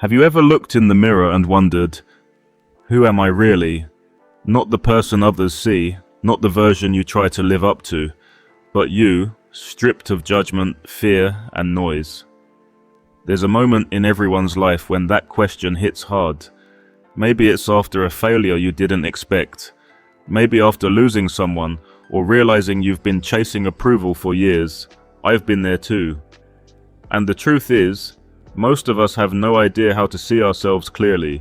Have you ever looked in the mirror and wondered, who am I really? Not the person others see, not the version you try to live up to, but you, stripped of judgment, fear, and noise. There's a moment in everyone's life when that question hits hard. Maybe it's after a failure you didn't expect. Maybe after losing someone or realizing you've been chasing approval for years. I've been there too. And the truth is, most of us have no idea how to see ourselves clearly.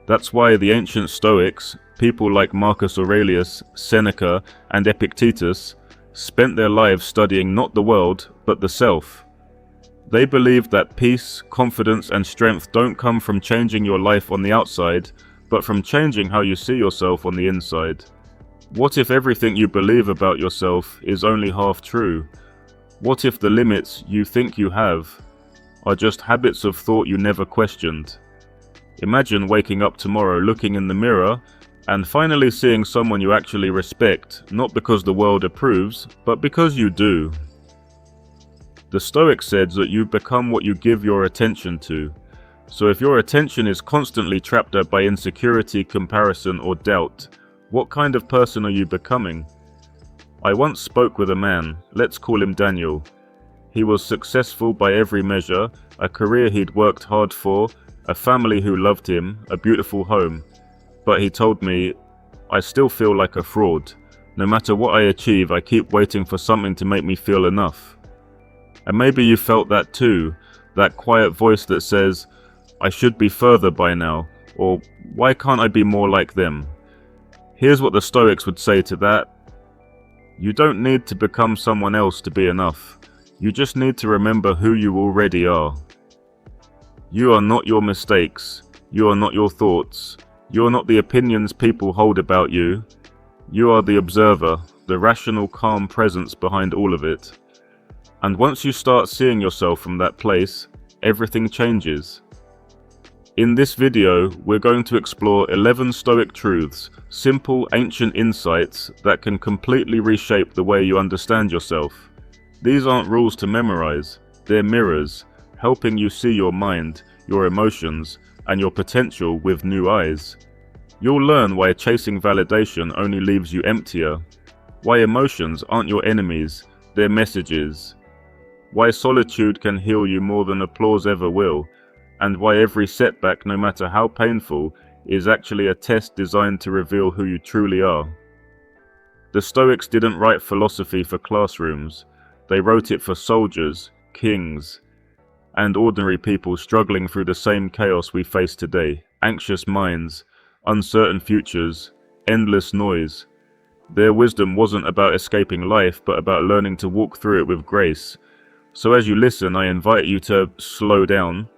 That's why the ancient Stoics, people like Marcus Aurelius, Seneca, and Epictetus, spent their lives studying not the world, but the self. They believed that peace, confidence, and strength don't come from changing your life on the outside, but from changing how you see yourself on the inside. What if everything you believe about yourself is only half true? What if the limits you think you have are just habits of thought you never questioned? Imagine waking up tomorrow looking in the mirror and finally seeing someone you actually respect, not because the world approves, but because you do. The Stoics said that you become what you give your attention to. So if your attention is constantly trapped up by insecurity, comparison, or doubt, what kind of person are you becoming? I once spoke with a man, let's call him Daniel. He was successful by every measure, a career he'd worked hard for, a family who loved him, a beautiful home. But he told me, I still feel like a fraud. No matter what I achieve, I keep waiting for something to make me feel enough. And maybe you felt that too, that quiet voice that says, I should be further by now, or why can't I be more like them? Here's what the Stoics would say to that. You don't need to become someone else to be enough. You just need to remember who you already are. You are not your mistakes. You are not your thoughts. You are not the opinions people hold about you. You are the observer, the rational, calm presence behind all of it. And once you start seeing yourself from that place, everything changes. In this video, we're going to explore 11 Stoic truths, simple ancient insights that can completely reshape the way you understand yourself. These aren't rules to memorize, they're mirrors, helping you see your mind, your emotions, and your potential with new eyes. You'll learn why chasing validation only leaves you emptier, why emotions aren't your enemies, they're messages, why solitude can heal you more than applause ever will, and why every setback, no matter how painful, is actually a test designed to reveal who you truly are. The Stoics didn't write philosophy for classrooms. They wrote it for soldiers, kings, and ordinary people struggling through the same chaos we face today. Anxious minds, uncertain futures, endless noise. Their wisdom wasn't about escaping life, but about learning to walk through it with grace. So as you listen, I invite you to slow down.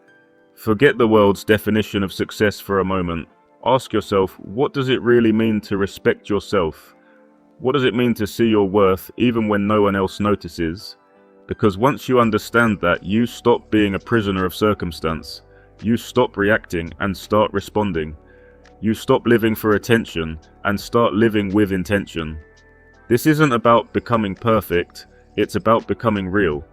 Forget the world's definition of success for a moment. Ask yourself, what does it really mean to respect yourself? What does it mean to see your worth even when no one else notices? Because once you understand that, you stop being a prisoner of circumstance. You stop reacting and start responding. You stop living for attention and start living with intention. This isn't about becoming perfect, it's about becoming real.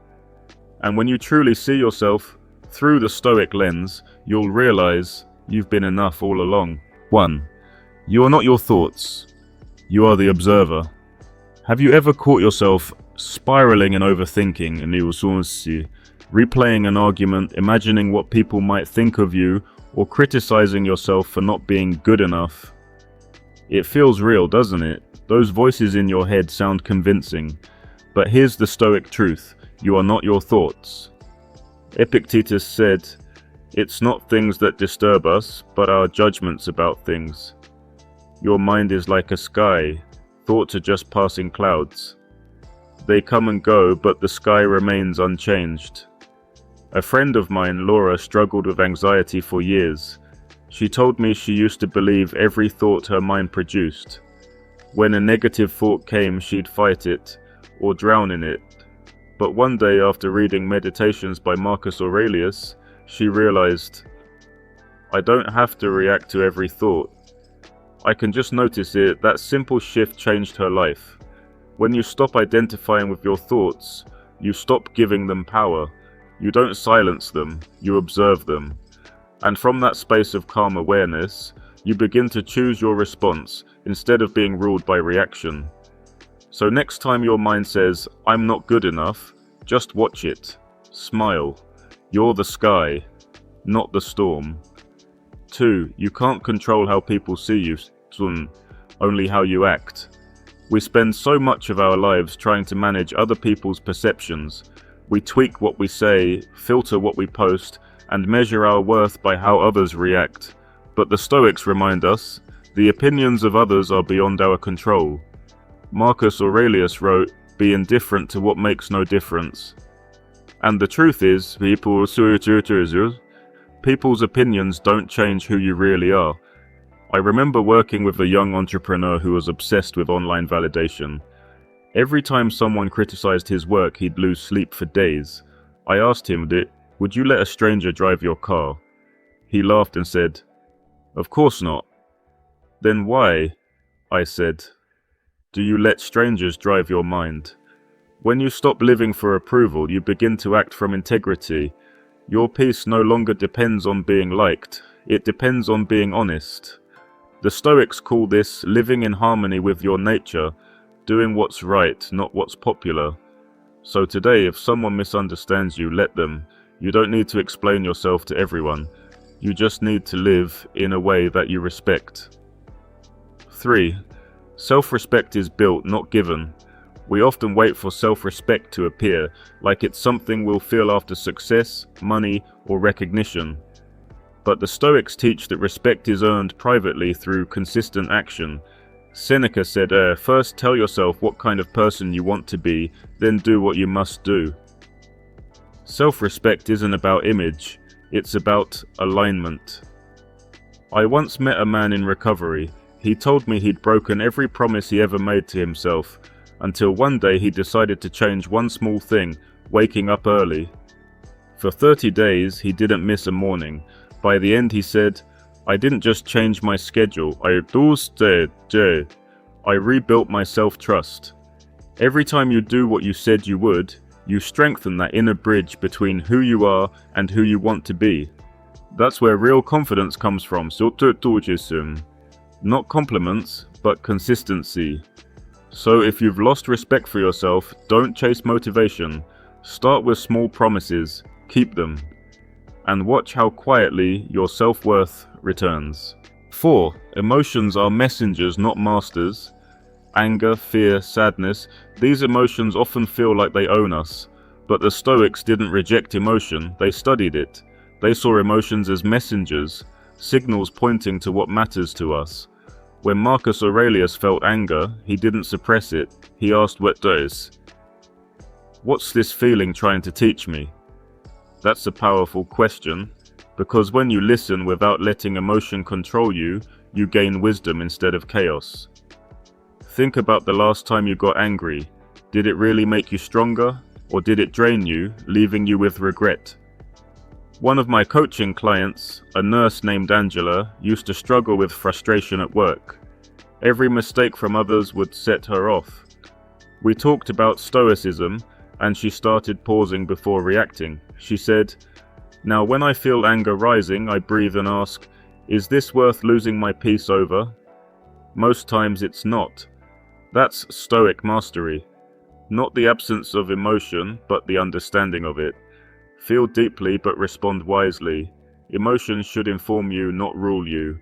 And when you truly see yourself through the Stoic lens, you'll realize you've been enough all along. 1. You are not your thoughts. You are the observer. Have you ever caught yourself spiraling in overthinking, replaying an argument, imagining what people might think of you, or criticizing yourself for not being good enough? It feels real, doesn't it? Those voices in your head sound convincing. But here's the Stoic truth. You are not your thoughts. Epictetus said, it's not things that disturb us, but our judgments about things. Your mind is like a sky. Thoughts are just passing clouds. They come and go, but the sky remains unchanged. A friend of mine, Laura, struggled with anxiety for years. She told me she used to believe every thought her mind produced. When a negative thought came, she'd fight it, or drown in it. But one day, after reading Meditations by Marcus Aurelius, she realized, I don't have to react to every thought. I can just notice it. That simple shift changed her life. When you stop identifying with your thoughts, you stop giving them power. You don't silence them, you observe them. And from that space of calm awareness, you begin to choose your response instead of being ruled by reaction. So next time your mind says, "I'm not good enough," just watch it. Smile. You're the sky, not the storm. 2. You can't control how people see you, only how you act. We spend so much of our lives trying to manage other people's perceptions. We tweak what we say, filter what we post, and measure our worth by how others react. But the Stoics remind us, the opinions of others are beyond our control. Marcus Aurelius wrote, "Be indifferent to what makes no difference." And the truth is, people's opinions don't change who you really are. I remember working with a young entrepreneur who was obsessed with online validation. Every time someone criticized his work, he'd lose sleep for days. I asked him, "Would you let a stranger drive your car?" He laughed and said, "Of course not." "Then why," I said, "do you let strangers drive your mind?" When you stop living for approval, you begin to act from integrity. Your peace no longer depends on being liked, it depends on being honest. The Stoics call this living in harmony with your nature, doing what's right, not what's popular. So today, if someone misunderstands you, let them. You don't need to explain yourself to everyone. You just need to live in a way that you respect. 3. Self-respect is built, not given. We often wait for self-respect to appear, like it's something we'll feel after success, money, or recognition. But the Stoics teach that respect is earned privately through consistent action. Seneca said, "First tell yourself what kind of person you want to be, then do what you must do." Self-respect isn't about image, it's about alignment. I once met a man in recovery. He told me he'd broken every promise he ever made to himself, until one day he decided to change one small thing, waking up early. For 30 days, he didn't miss a morning. By the end, he said, "I didn't just change my schedule, I rebuilt my self-trust." Every time you do what you said you would, you strengthen that inner bridge between who you are and who you want to be. That's where real confidence comes from. Not compliments, but consistency. So if you've lost respect for yourself, don't chase motivation. Start with small promises, keep them, and watch how quietly your self-worth returns. 4. Emotions are messengers, not masters. Anger, fear, sadness, these emotions often feel like they own us. But the Stoics didn't reject emotion, they studied it. They saw emotions as messengers, signals pointing to what matters to us. When Marcus Aurelius felt anger, he didn't suppress it. He asked, "What does? What's this feeling trying to teach me?" That's a powerful question, because when you listen without letting emotion control you, you gain wisdom instead of chaos. Think about the last time you got angry. Did it really make you stronger, or did it drain you, leaving you with regret? One of my coaching clients, a nurse named Angela, used to struggle with frustration at work. Every mistake from others would set her off. We talked about Stoicism, and she started pausing before reacting. She said, "Now when I feel anger rising, I breathe and ask, is this worth losing my peace over? Most times it's not." That's Stoic mastery. Not the absence of emotion, but the understanding of it. Feel deeply but respond wisely. Emotions should inform you, not rule you.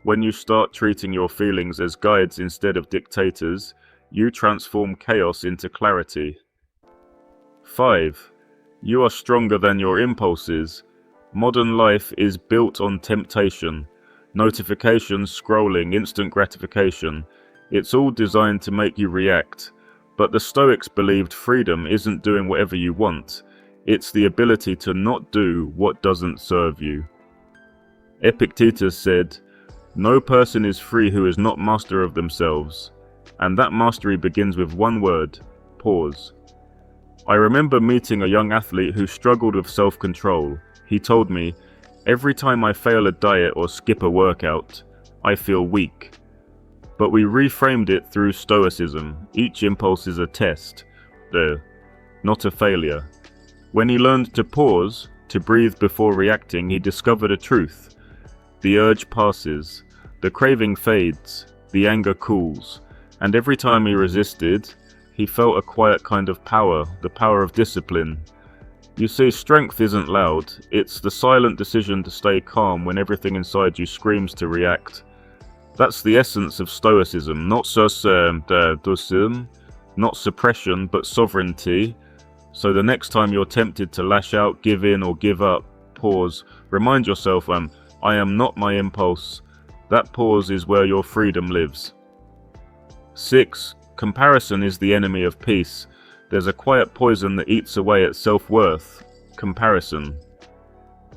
When you start treating your feelings as guides instead of dictators, you transform chaos into clarity. 5. You are stronger than your impulses. Modern life is built on temptation. Notifications, scrolling, instant gratification. It's all designed to make you react. But the Stoics believed freedom isn't doing whatever you want. It's the ability to not do what doesn't serve you. Epictetus said, "No person is free who is not master of themselves." And that mastery begins with one word: pause. I remember meeting a young athlete who struggled with self-control. He told me, "Every time I fail a diet or skip a workout, I feel weak." But we reframed it through Stoicism. Each impulse is a test, not a failure. When he learned to pause, to breathe before reacting, he discovered a truth. The urge passes, the craving fades, the anger cools, and every time he resisted, he felt a quiet kind of power, the power of discipline. You see, strength isn't loud, it's the silent decision to stay calm when everything inside you screams to react. That's the essence of Stoicism, not not suppression, but sovereignty. So the next time you're tempted to lash out, give in, or give up, pause. Remind yourself, I am not my impulse. That pause is where your freedom lives. 6. Comparison is the enemy of peace. There's a quiet poison that eats away at self-worth. Comparison.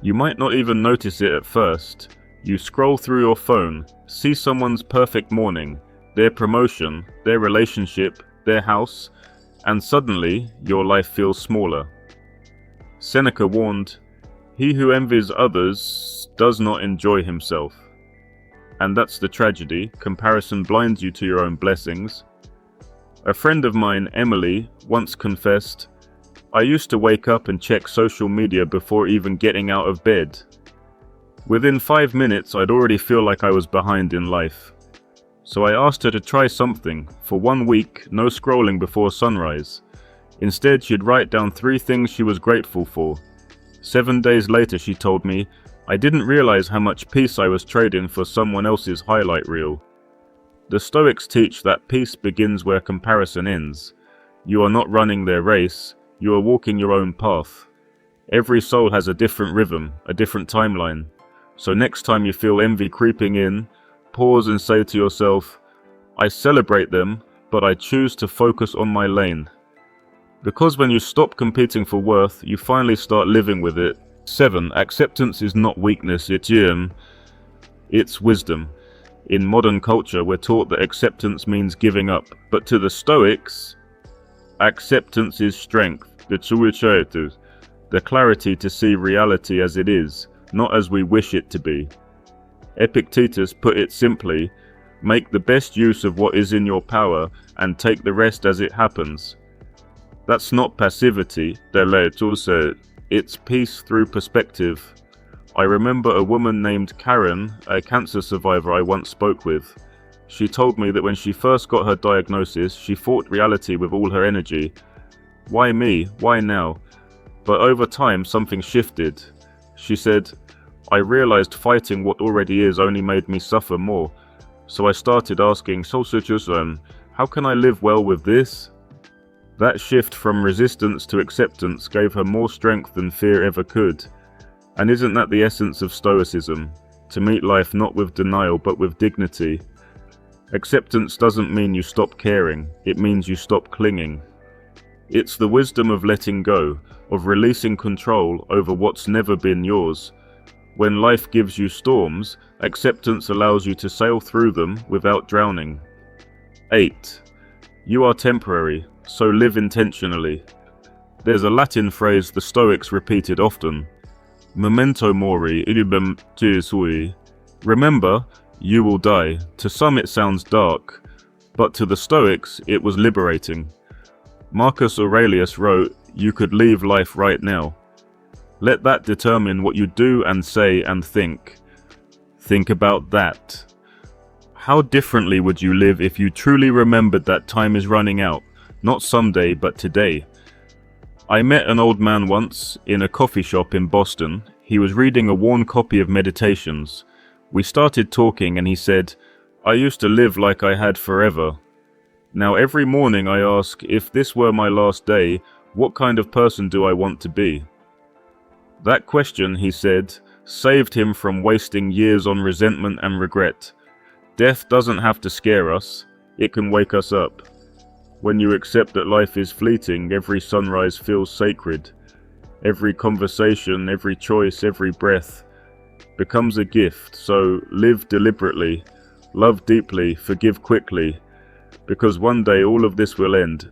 You might not even notice it at first. You scroll through your phone, see someone's perfect morning, their promotion, their relationship, their house, and suddenly your life feels smaller. Seneca warned, "He who envies others does not enjoy himself." And that's the tragedy. Comparison blinds you to your own blessings. A friend of mine, Emily, once confessed, "I used to wake up and check social media before even getting out of bed. Within 5 minutes, I'd already feel like I was behind in life." So I asked her to try something. For 1 week, no scrolling before sunrise. Instead, she'd write down 3 things she was grateful for. 7 days later, she told me, "I didn't realize how much peace I was trading for someone else's highlight reel." The Stoics teach that peace begins where comparison ends. You are not running their race, you are walking your own path. Every soul has a different rhythm, a different timeline. So next time you feel envy creeping in, pause and say to yourself, "I celebrate them, but I choose to focus on my lane." Because when you stop competing for worth, you finally start living with it. 7. Acceptance is not weakness, it's wisdom. In modern culture, we're taught that acceptance means giving up. But to the Stoics, acceptance is strength, the clarity to see reality as it is, not as we wish it to be. Epictetus put it simply, make the best use of what is in your power and take the rest as it happens. That's not passivity, it's peace through perspective. I remember a woman named Karen, a cancer survivor I once spoke with. She told me that when she first got her diagnosis, she fought reality with all her energy. Why me? Why now? But over time, something shifted. She said, "I realized fighting what already is only made me suffer more. So I started asking, how can I live well with this?" That shift from resistance to acceptance gave her more strength than fear ever could. And isn't that the essence of Stoicism? To meet life not with denial but with dignity. Acceptance doesn't mean you stop caring, it means you stop clinging. It's the wisdom of letting go, of releasing control over what's never been yours. When life gives you storms, acceptance allows you to sail through them without drowning. 8. You are temporary, so live intentionally. There's a Latin phrase the Stoics repeated often. Memento mori, sui. Remember, you will die. To some it sounds dark, but to the Stoics it was liberating. Marcus Aurelius wrote, "You could leave life right now." Let that determine what you do and say and think. Think about that. How differently would you live if you truly remembered that time is running out, not someday but today? I met an old man once in a coffee shop in Boston. He was reading a worn copy of Meditations. We started talking and he said, "I used to live like I had forever. Now every morning I ask, if this were my last day, what kind of person do I want to be?" That question, he said, saved him from wasting years on resentment and regret. Death doesn't have to scare us, it can wake us up. When you accept that life is fleeting, every sunrise feels sacred. Every conversation, every choice, every breath becomes a gift. So live deliberately, love deeply, forgive quickly, because one day all of this will end.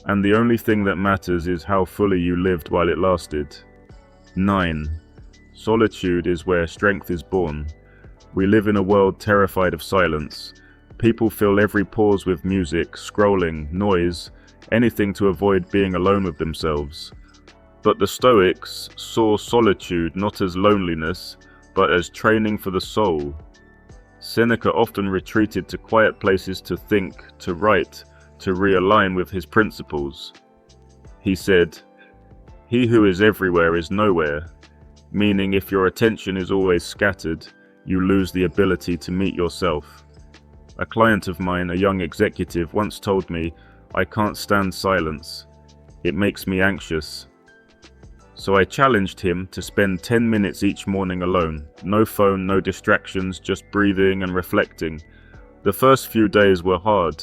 And the only thing that matters is how fully you lived while it lasted. 9. Solitude is where strength is born. We live in a world terrified of silence. People fill every pause with music, scrolling, noise, anything to avoid being alone with themselves. But the Stoics saw solitude not as loneliness, but as training for the soul. Seneca often retreated to quiet places to think, to write, to realign with his principles. He said, "He who is everywhere is nowhere," meaning if your attention is always scattered, you lose the ability to meet yourself. A client of mine, a young executive, once told me, "I can't stand silence. It makes me anxious." So I challenged him to spend 10 minutes each morning alone. No phone, no distractions, just breathing and reflecting. The first few days were hard,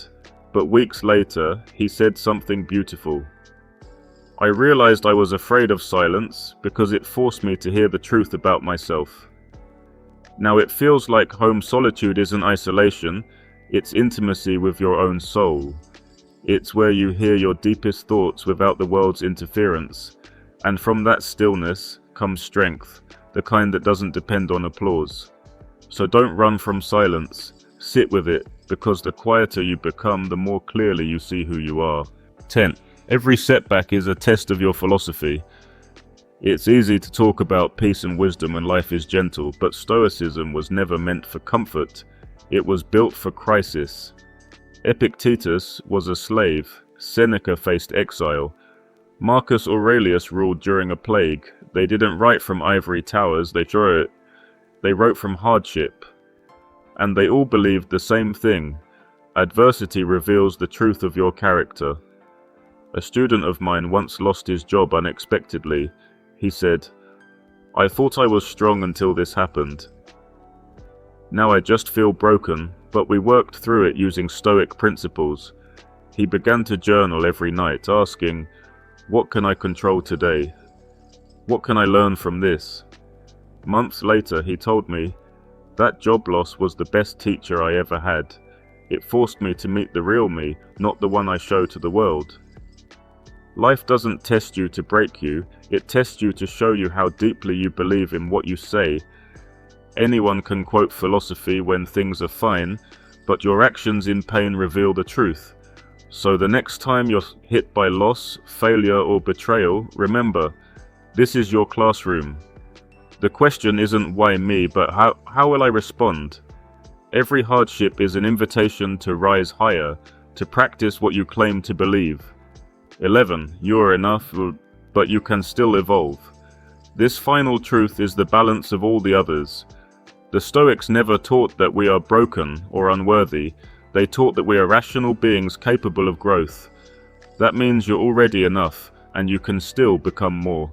but weeks later, he said something beautiful. "I realized I was afraid of silence because it forced me to hear the truth about myself." Now it feels like home solitude isn't isolation, it's intimacy with your own soul. It's where you hear your deepest thoughts without the world's interference. And from that stillness comes strength, the kind that doesn't depend on applause. So don't run from silence, sit with it, because the quieter you become, the more clearly you see who you are. 10. Every setback is a test of your philosophy. It's easy to talk about peace and wisdom when life is gentle, but Stoicism was never meant for comfort. It was built for crisis. Epictetus was a slave. Seneca faced exile. Marcus Aurelius ruled during a plague. They didn't write from ivory towers, they wrote from hardship. And they all believed the same thing. Adversity reveals the truth of your character. A student of mine once lost his job unexpectedly. He said, "I thought I was strong until this happened. Now I just feel broken," but we worked through it using Stoic principles. He began to journal every night, asking, "What can I control today? What can I learn from this?" Months later, he told me, "That job loss was the best teacher I ever had. It forced me to meet the real me, not the one I show to the world." Life doesn't test you to break you, it tests you to show you how deeply you believe in what you say. Anyone can quote philosophy when things are fine, but your actions in pain reveal the truth. So the next time you're hit by loss, failure, or betrayal, remember, this is your classroom. The question isn't why me, but how will I respond? Every hardship is an invitation to rise higher, to practice what you claim to believe. 11. You are enough, but you can still evolve. This final truth is the balance of all the others. The Stoics never taught that we are broken or unworthy. They taught that we are rational beings capable of growth. That means you're already enough, and you can still become more.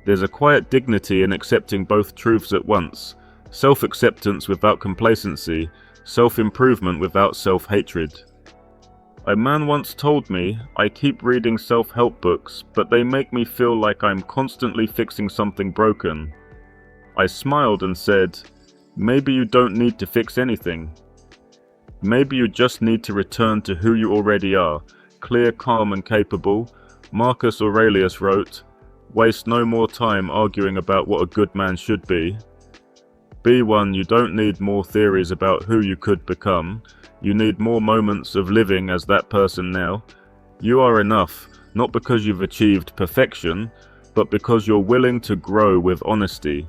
There's a quiet dignity in accepting both truths at once. Self-acceptance without complacency, self-improvement without self-hatred. A man once told me, "I keep reading self-help books, but they make me feel like I'm constantly fixing something broken." I smiled and said, "Maybe you don't need to fix anything. Maybe you just need to return to who you already are, clear, calm, and capable." Marcus Aurelius wrote, "Waste no more time arguing about what a good man should be. Be one. You don't need more theories about who you could become. You need more moments of living as that person now. You are enough, not because you've achieved perfection, but because you're willing to grow with honesty."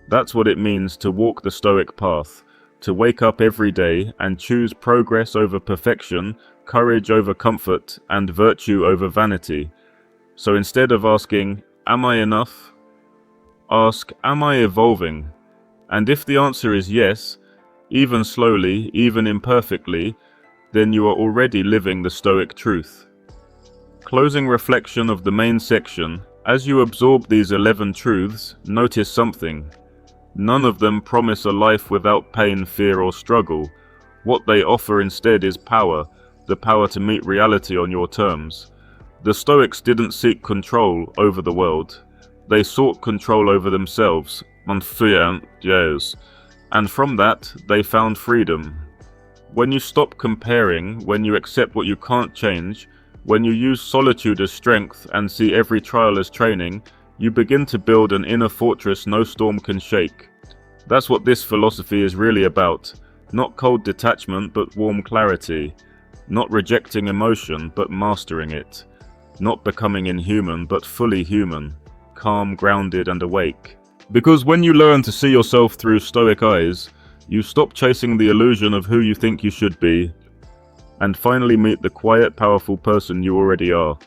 That's what it means to walk the Stoic path, to wake up every day and choose progress over perfection, courage over comfort, and virtue over vanity. So instead of asking, "Am I enough?" ask, "Am I evolving?" And if the answer is yes, even slowly, even imperfectly, then you are already living the Stoic truth. Closing reflection of the main section. As you absorb these 11 truths, notice something. None of them promise a life without pain, fear, or struggle. What they offer instead is power, the power to meet reality on your terms. The Stoics didn't seek control over the world. They sought control over themselves, and from that, they found freedom. When you stop comparing, when you accept what you can't change, when you use solitude as strength and see every trial as training, you begin to build an inner fortress no storm can shake. That's what this philosophy is really about. Not cold detachment, but warm clarity. Not rejecting emotion, but mastering it. not becoming inhuman, but fully human, calm, grounded, and awake. Because when you learn to see yourself through Stoic eyes, you stop chasing the illusion of who you think you should be, and finally meet the quiet, powerful person you already are.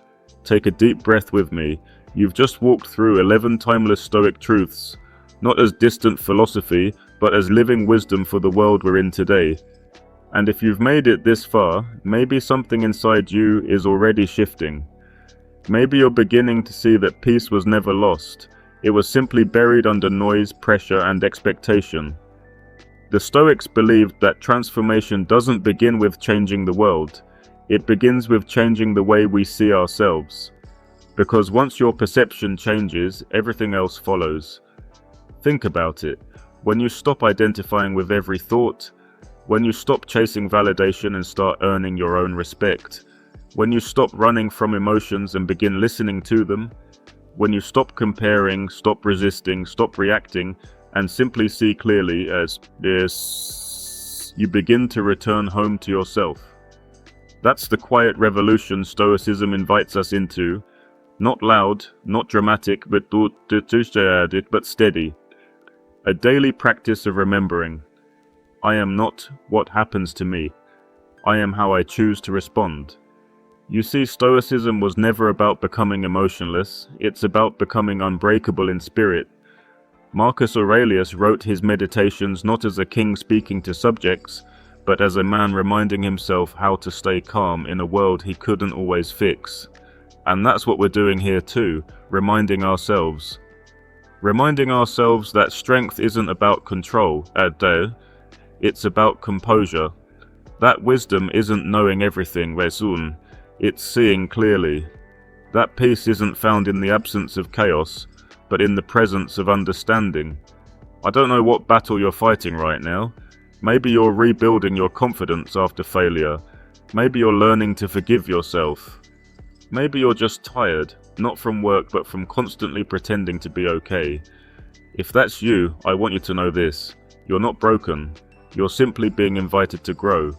Take a deep breath with me. You've just walked through 11 timeless Stoic truths, not as distant philosophy, but as living wisdom for the world we're in today. And if you've made it this far, maybe something inside you is already shifting. Maybe you're beginning to see that peace was never lost. It was simply buried under noise, pressure, and expectation. The Stoics believed that transformation doesn't begin with changing the world. It begins with changing the way we see ourselves. Because once your perception changes, everything else follows. Think about it. When you stop identifying with every thought, when you stop chasing validation and start earning your own respect, when you stop running from emotions and begin listening to them, when you stop comparing, stop resisting, stop reacting, and simply see clearly as this, you begin to return home to yourself. That's the quiet revolution Stoicism invites us into. Not loud, not dramatic, but steady. A daily practice of remembering. I am not what happens to me. I am how I choose to respond. You see, Stoicism was never about becoming emotionless. It's about becoming unbreakable in spirit. Marcus Aurelius wrote his meditations not as a king speaking to subjects, but as a man reminding himself how to stay calm in a world he couldn't always fix. And that's what we're doing here too, reminding ourselves. Reminding ourselves that strength isn't about control, it's about composure. That wisdom isn't knowing everything, it's seeing clearly. That peace isn't found in the absence of chaos, but in the presence of understanding. I don't know what battle you're fighting right now. Maybe you're rebuilding your confidence after failure. Maybe you're learning to forgive yourself. Maybe you're just tired, not from work but from constantly pretending to be okay. If that's you, I want you to know this. You're not broken. You're simply being invited to grow,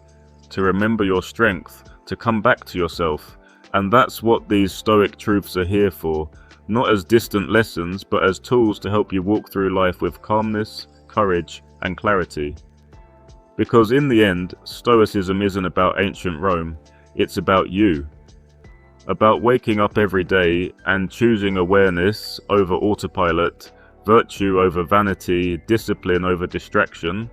to remember your strength, to come back to yourself. And that's what these Stoic truths are here for, not as distant lessons, but as tools to help you walk through life with calmness, courage, and clarity. Because in the end, Stoicism isn't about ancient Rome, it's about you. About waking up every day and choosing awareness over autopilot, virtue over vanity, discipline over distraction.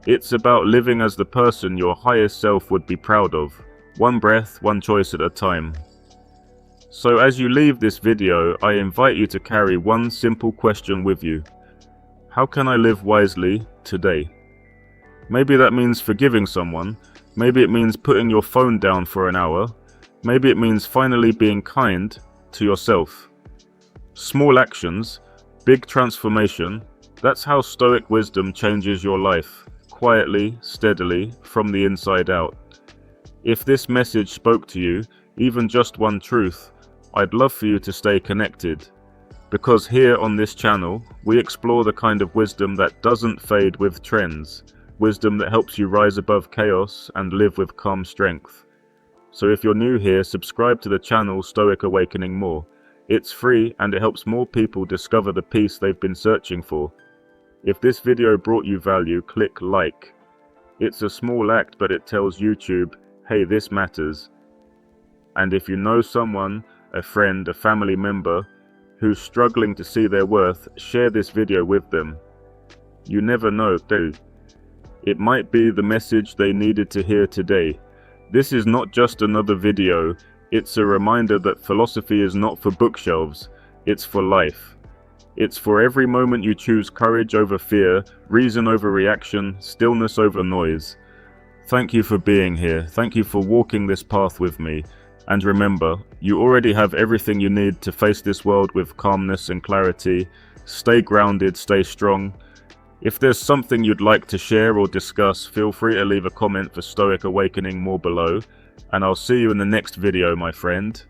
It's about living as the person your highest self would be proud of, one breath, one choice at a time. So as you leave this video, I invite you to carry one simple question with you. How can I live wisely today? Maybe that means forgiving someone. Maybe it means putting your phone down for an hour. Maybe it means finally being kind to yourself. Small actions, big transformation. That's how Stoic wisdom changes your life, quietly, steadily, from the inside out. If this message spoke to you, even just one truth, I'd love for you to stay connected. Because here on this channel, we explore the kind of wisdom that doesn't fade with trends, wisdom that helps you rise above chaos and live with calm strength. So if you're new here, subscribe to the channel Stoic Awakening More. It's free and it helps more people discover the peace they've been searching for. If this video brought you value, click like. It's a small act, but it tells YouTube, hey, this matters. And if you know someone, a friend, a family member, who's struggling to see their worth, share this video with them. You never know, it might be the message they needed to hear today. This is not just another video, it's a reminder that philosophy is not for bookshelves, it's for life. It's for every moment you choose courage over fear, reason over reaction, stillness over noise. Thank you for being here, thank you for walking this path with me. And remember, you already have everything you need to face this world with calmness and clarity. Stay grounded, stay strong. If there's something you'd like to share or discuss, feel free to leave a comment for Stoic Awakening More below. And I'll see you in the next video, my friend.